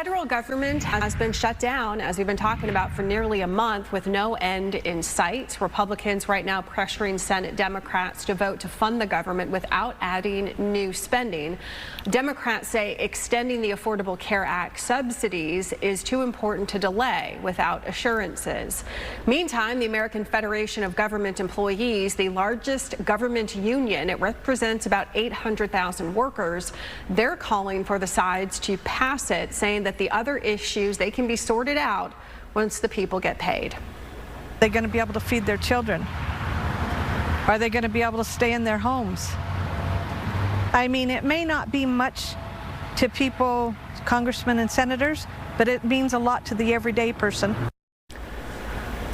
federal government has been shut down, as we've been talking about, for nearly a month with no end in sight. Republicans right now pressuring Senate Democrats to vote to fund the government without adding new spending. Democrats say extending the Affordable Care Act subsidies is too important to delay without assurances. Meantime, the American Federation of Government Employees, the largest government union, it represents about 800,000 workers. They're calling for the sides to pass it, saying that the other issues, they can be sorted out once the people get paid. They're going to be able to feed their children. Are they going to be able to stay in their homes? I mean, it may not be much to people, congressmen and senators, but it means a lot to the everyday person.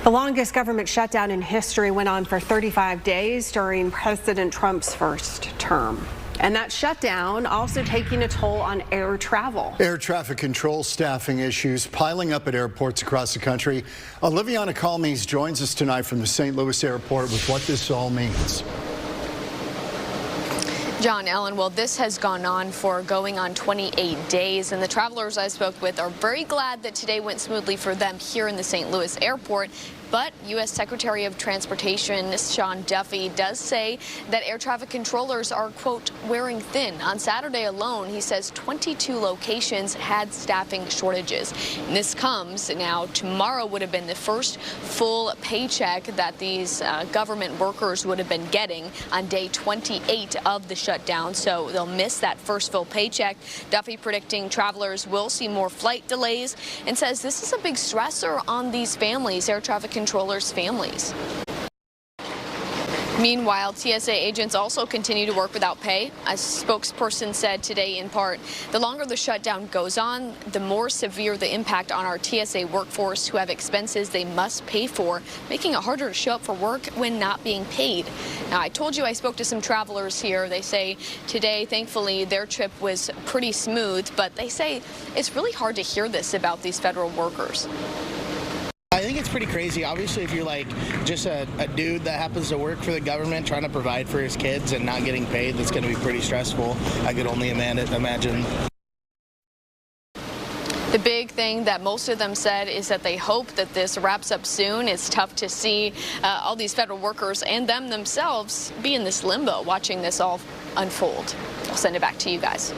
The longest government shutdown in history went on for 35 days during President Trump's first term. And that shutdown also taking a toll on air travel. Air traffic control staffing issues piling up at airports across the country. Olivianna Calmes joins us tonight from the St. Louis airport with what this all means. John, Ellen, well, this has gone on for going on 28 days, and the travelers I spoke with are very glad that today went smoothly for them here in the St. Louis airport. But U.S. Secretary of Transportation Sean Duffy does say that air traffic controllers are, quote, wearing thin. On Saturday alone, he says 22 locations had staffing shortages. And this comes now, tomorrow would have been the first full paycheck that these government workers would have been getting on day 28 of the shutdown. So they'll miss that first full paycheck. Duffy predicting travelers will see more flight delays and says this is a big stressor on these families, air traffic controllers' families. Meanwhile, TSA agents also continue to work without pay. A spokesperson said today in part, the longer the shutdown goes on, the more severe the impact on our TSA workforce who have expenses they must pay for, making it harder to show up for work when not being paid. Now, I told you I spoke to some travelers here. They say today, thankfully, their trip was pretty smooth, but they say it's really hard to hear this about these federal workers. I think it's pretty crazy. Obviously, if you're like just a dude that happens to work for the government trying to provide for his kids and not getting paid, that's going to be pretty stressful. I could only imagine. The big thing that most of them said is that they hope that this wraps up soon. It's tough to see all these federal workers and them themselves be in this limbo watching this all unfold. I'll send it back to you guys.